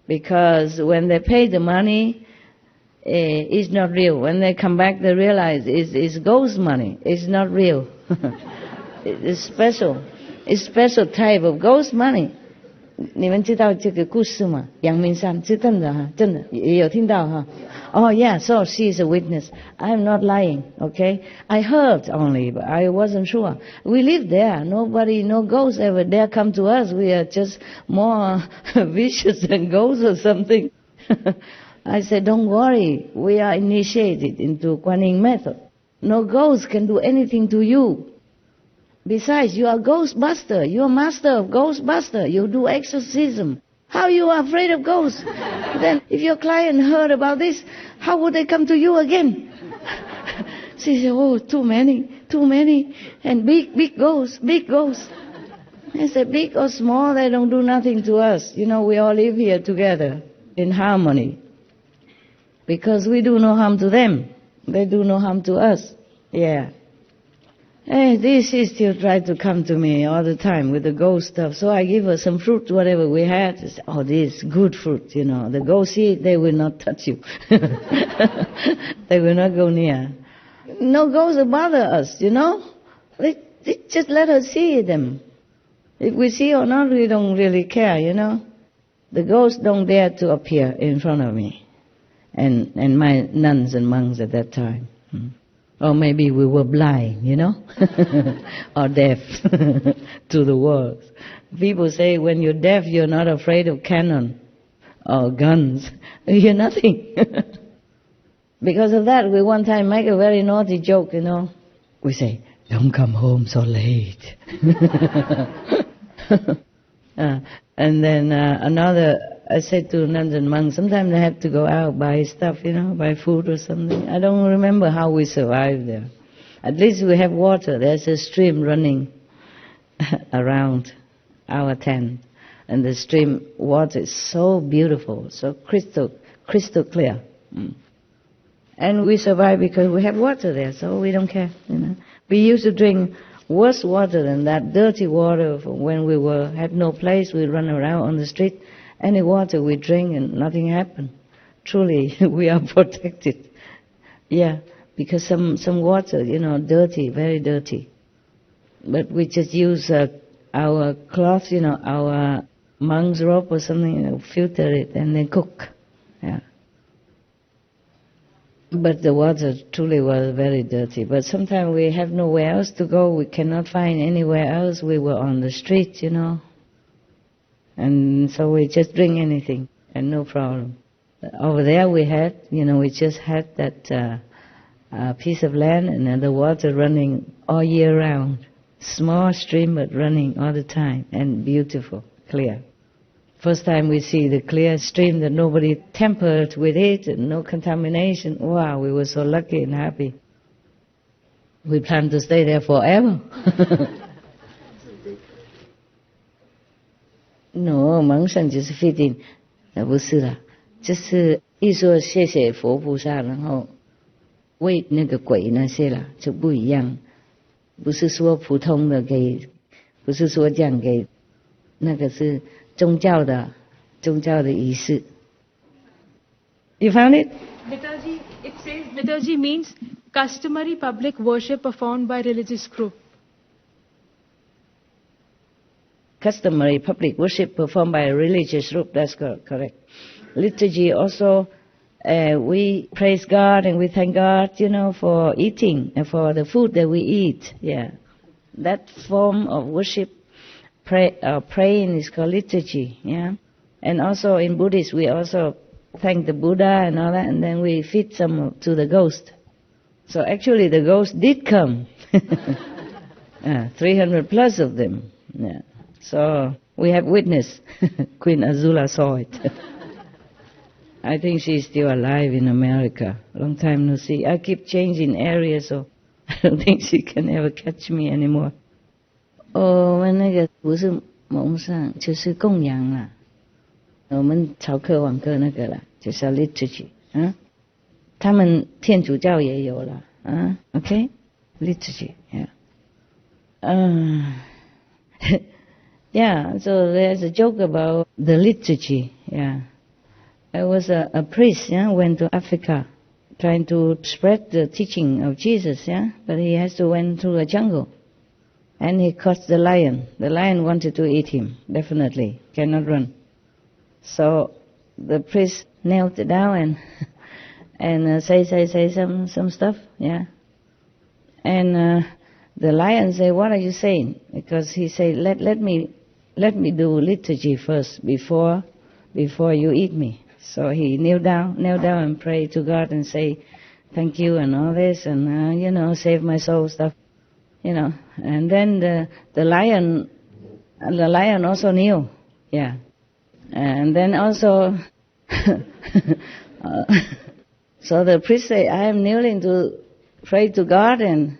Speaker 1: because when they pay the money, it's not real. When they come back, they realize it's ghost money. It's not real. It's special. It's special type of ghost money. 你们知道这个故事吗？阳明山是真的哈，真的也有听到哈。Oh yeah, so she is a witness. I'm not lying, okay? I heard only, but I wasn't sure. We live there. No ghosts ever dare come to us. We are just more vicious than ghosts or something. I said, don't worry. We are initiated into Kuan Yin method. No ghost can do anything to you. Besides, you are Ghostbuster. You are master of Ghostbuster. You do exorcism. How you are afraid of ghosts? Then, if your client heard about this, how would they come to you again? She said, oh, too many. And big ghosts. I said, big or small, they don't do nothing to us. We all live here together in harmony. Because we do no harm to them. They do no harm to us. Yeah. Hey, she still tried to come to me all the time with the ghost stuff. So I give her some fruit, whatever we had. She said, oh, this is good fruit, The ghosts eat, they will not touch you. They will not go near. No ghosts will bother us, They just let us see them. If we see or not, we don't really care, The ghosts don't dare to appear in front of me. And my nuns and monks at that time. Or maybe we were blind, or deaf to the world. People say when you're deaf, you're not afraid of cannon or guns. You're nothing. Because of that, we one time make a very naughty joke, We say, don't come home so late. And then I said to nuns and monks, sometimes they have to go out, buy stuff, buy food or something. I don't remember how we survived there. At least we have water. There's a stream running around our tent. And the stream water is so beautiful, so crystal clear. And we survive because we have water there, so we don't care. We used to drink worse water than that, dirty water. When we had no place, we run around on the street. Any water we drink and nothing happened. Truly, we are protected. Yeah, because some water, dirty, very dirty. But we just use our cloth, our monk's robe or something, filter it and then cook. Yeah. But the water truly was very dirty. But sometimes we have nowhere else to go. We cannot find anywhere else. We were on the street, And so we just drink anything and no problem. Over there we had, we just had that piece of land and the water running all year round. Small stream but running all the time and beautiful, clear. First time we see the clear stream that nobody tampered with it and no contamination. Wow, we were so lucky and happy. We plan to stay there forever. No, 蒙圣就是 fitting， 不是啦，就是一说谢谢佛菩萨，然后为那个鬼那些啦就不一样，不是说普通的给，不是说这样给，那个是宗教的仪式。You found it?
Speaker 2: Liturgy, it says liturgy means customary public worship performed by religious group.
Speaker 1: Customary public worship performed by a religious group, that's correct. Liturgy also, we praise God and we thank God, for eating and for the food that we eat. Yeah, that form of worship, praying is called liturgy. Yeah, and also in Buddhist we also thank the Buddha and all that, and then we feed some to the ghost. So actually the ghost did come, 300 plus of them. Yeah. So we have witness. Queen Azula saw it. I think she's still alive in America. Long time no see. I keep changing areas, so I don't think she can ever catch me anymore. 我们那个不是蒙上，就是供养啦。我们朝课晚课那个啦，就是 liturgy 啊。他们天主教也有啦啊。Okay, liturgy, yeah. Yeah, so there's a joke about the liturgy, yeah. There was a priest, went to Africa trying to spread the teaching of Jesus, but he has to went through a jungle. And he caught the lion. The lion wanted to eat him, definitely, cannot run. So the priest knelt down and say some stuff, yeah. And the lion said, "What are you saying?" Because he said, let me do liturgy first before you eat me. So he kneel down and pray to God and say, "Thank you," and all this, and save my soul stuff, And then the lion also kneel, yeah. And then also, so the priest say, "I am kneeling to pray to God and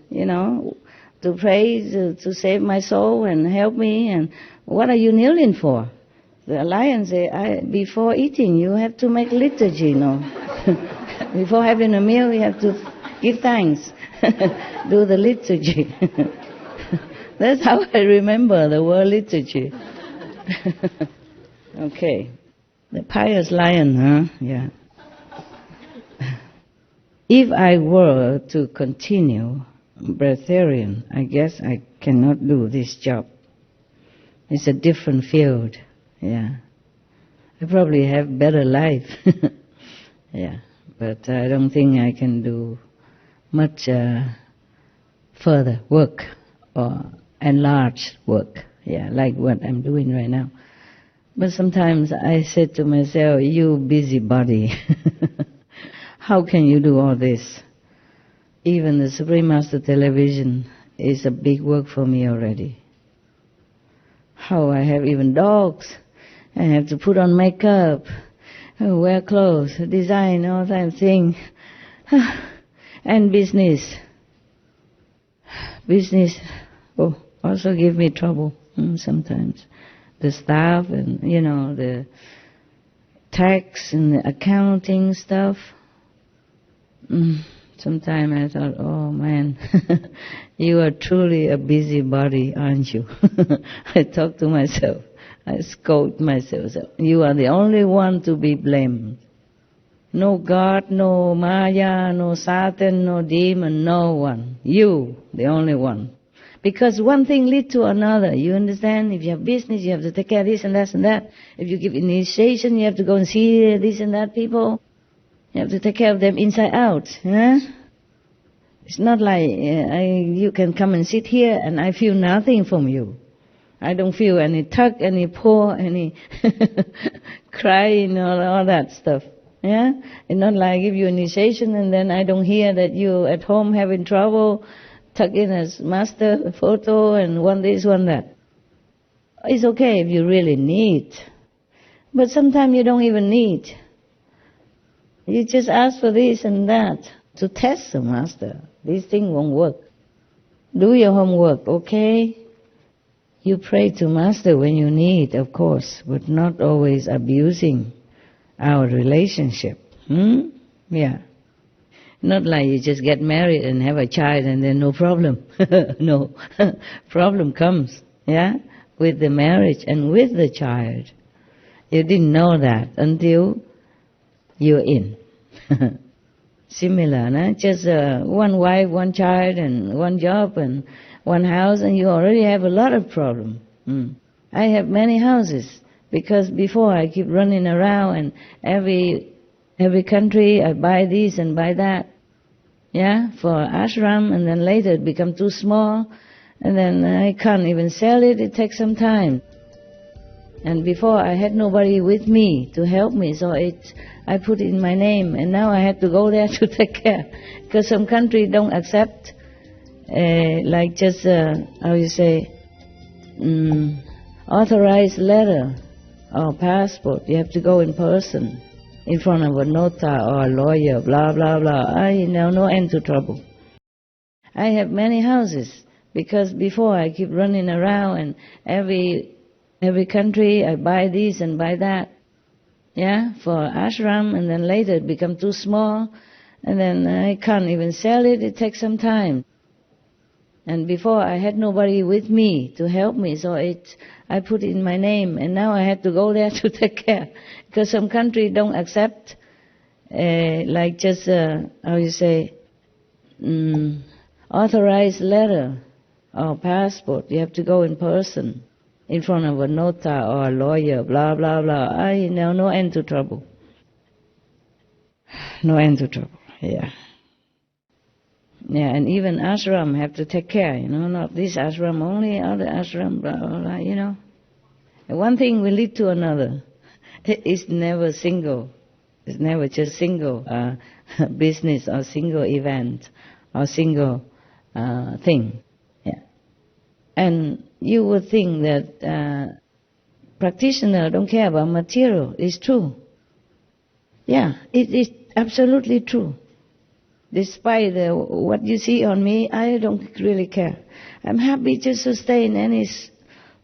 Speaker 1: to pray to save my soul and help me. And what are you kneeling for?" The lion say, "Before eating, you have to make liturgy, Before having a meal, you have to give thanks, do the liturgy." That's how I remember the word liturgy. Okay, the pious lion, huh? Yeah. If I were to continue breatharian, I guess I cannot do this job. It's a different field, yeah. I probably have better life, yeah. But I don't think I can do much further work or enlarged work, yeah, like what I'm doing right now. But sometimes I said to myself, "You busybody, how can you do all this? Even the Supreme Master Television is a big work for me already. How I have even dogs, I have to put on makeup, wear clothes, design, all that thing, and business. Business, also give me trouble sometimes. The staff and, the tax and the accounting stuff. Sometimes I thought, oh man, you are truly a busybody, aren't you? I talk to myself. I scold myself. You are the only one to be blamed. No God, no Maya, no Satan, no demon, no one. You, the only one. Because one thing leads to another. You understand? If you have business, you have to take care of this and that and that. If you give initiation, you have to go and see this and that people. You have to take care of them inside out. Huh? It's not like you can come and sit here and I feel nothing from you. I don't feel any tug, any pull, any crying or all that stuff. Yeah? It's not like I give you initiation and then I don't hear that you at home having trouble, tuck in as master photo and one this, one that. It's okay if you really need. But sometimes you don't even need. You just ask for this and that to test the master. This thing won't work. Do your homework, okay? You pray to master when you need, of course, but not always abusing our relationship. Yeah. Not like you just get married and have a child and then no problem. No. Problem comes, yeah, with the marriage and with the child. You didn't know that until you're in. Similar, no? Just one wife, one child, and one job, and one house, and you already have a lot of problems. I have many houses, because before I keep running around, and every country I buy this and buy that, yeah, for ashram, and then later it become too small, and then I can't even sell it, it takes some time. And before I had nobody with me to help me, so I put it in my name, and now I have to go there to take care. Because some countries don't accept, like just, authorized letter or passport. You have to go in person, in front of a nota or a lawyer, blah, blah, blah. No end to trouble. I have many houses, because before I keep running around, and every country I buy this and buy that, yeah, for ashram, and then later it become too small, and then I can't even sell it, it takes some time. And before I had nobody with me to help me, so I put it in my name, and now I have to go there to take care. Because some countries don't accept, like just, authorized letter or passport. You have to go in person, in front of a nota or a lawyer, blah, blah, blah. No end to trouble. No end to trouble, yeah. Yeah, and even ashram have to take care, not this ashram only, other ashram, blah, blah, blah, And one thing will lead to another. It's never single. It's never just single business or single event or single thing. Yeah. And you would think that practitioners don't care about material. It's true. Yeah, it is absolutely true. Despite what you see on me, I don't really care. I'm happy just to stay in any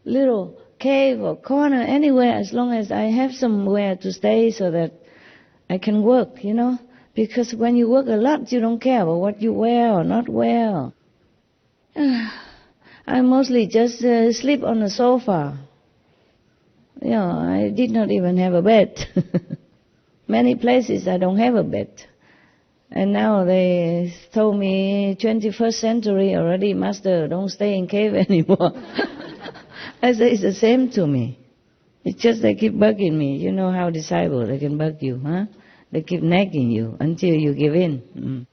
Speaker 1: little cave or corner, anywhere, as long as I have somewhere to stay so that I can work, Because when you work a lot, you don't care about what you wear or not wear. I mostly just sleep on the sofa. I did not even have a bed. Many places I don't have a bed. And now they told me 21st century already, Master, don't stay in cave anymore. I say it's the same to me. It's just they keep bugging me. You know how disciples, they can bug you, huh? They keep nagging you until you give in.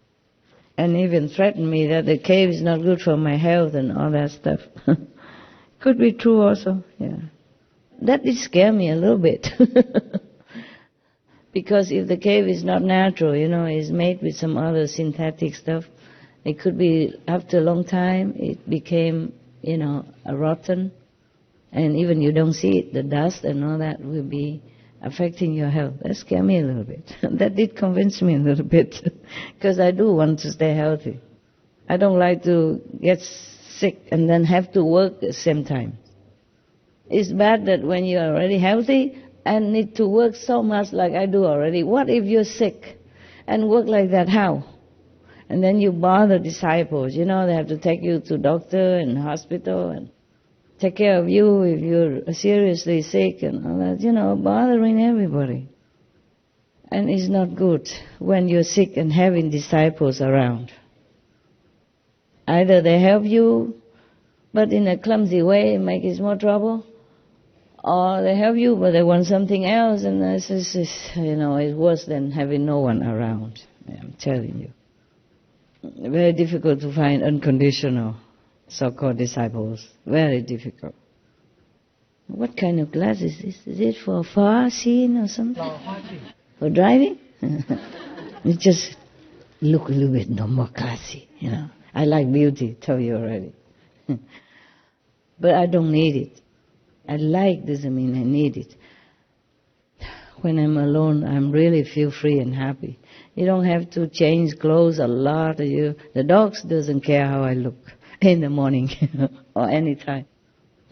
Speaker 1: And even threaten me that the cave is not good for my health and all that stuff. Could be true also, yeah. That did scare me a little bit. Because if the cave is not natural, is made with some other synthetic stuff, it could be, after a long time, it became, rotten. And even you don't see it, the dust and all that will be affecting your health. That scared me a little bit. That did convince me a little bit. Because I do want to stay healthy. I don't like to get sick and then have to work at the same time. It's bad that when you're already healthy and need to work so much like I do already. What if you're sick and work like that? How? And then you bother disciples, they have to take you to doctor and hospital and take care of you if you're seriously sick and all that, bothering everybody. And it's not good when you're sick and having disciples around. Either they help you, but in a clumsy way, make it more trouble, or they help you, but they want something else, and this is it's worse than having no one around. I'm telling you. Very difficult to find unconditional so-called disciples. Very difficult. What kind of glass is this? Is it for far seeing or something? For driving? You just look a little bit more classy, I like beauty, tell you already. But I don't need it. I like doesn't mean I need it. When I'm alone, I really feel free and happy. You don't have to change clothes a lot. The dogs doesn't care how I look in the morning or any time.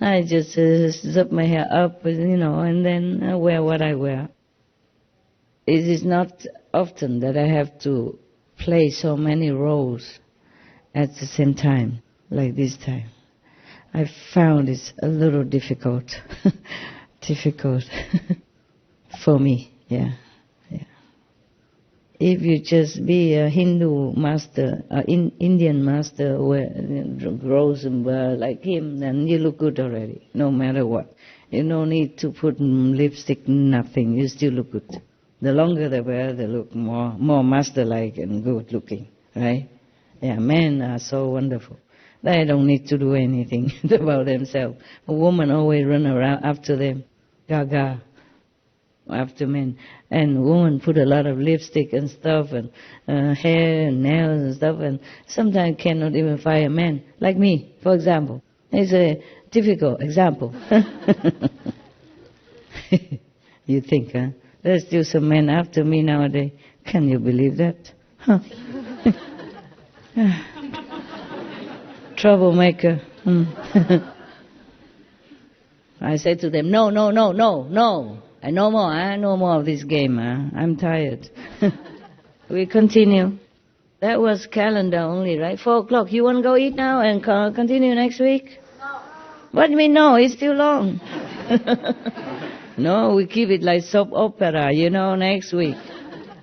Speaker 1: I just zip my hair up, and then I wear what I wear. It is not often that I have to play so many roles at the same time, like this time. I found it's a little difficult, for me, yeah. If you just be a Hindu master, Indian master, grows and like him, then you look good already, no matter what. You don't need to put lipstick, nothing, you still look good. The longer they wear, they look more master-like and good-looking, right? Yeah, men are so wonderful. They don't need to do anything about themselves. A woman always run around after them, gaga, after men. And women put a lot of lipstick and stuff, and hair and nails and stuff, and sometimes cannot even find a man. Like me, for example. It's a typical example. You think, huh? There's still some men after me nowadays. Can you believe that? Huh? Troublemaker. I say to them, no. I no more of this game. I'm tired. We continue. That was calendar only, right? 4 o'clock. You want to go eat now and continue next week? No. What do you mean no? It's still long. No, we keep it like soap opera, next week.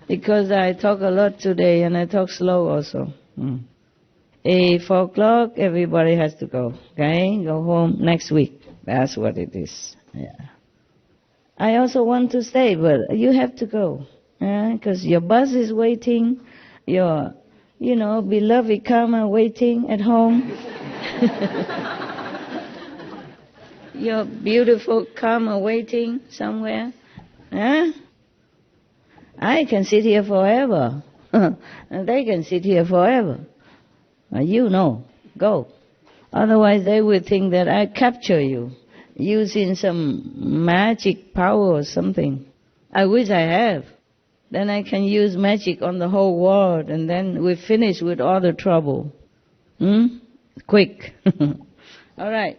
Speaker 1: Because I talk a lot today and I talk slow also. 4 o'clock, everybody has to go. Okay? Go home next week. That's what it is. Yeah. I also want to stay, but you have to go. Because your bus is waiting. Your, beloved karma waiting at home. Your beautiful karma waiting somewhere. I can sit here forever. And they can sit here forever. Go. Otherwise they will think that I capture you using some magic power or something. I wish I have. Then I can use magic on the whole world, and then we finish with all the trouble. Quick. All right.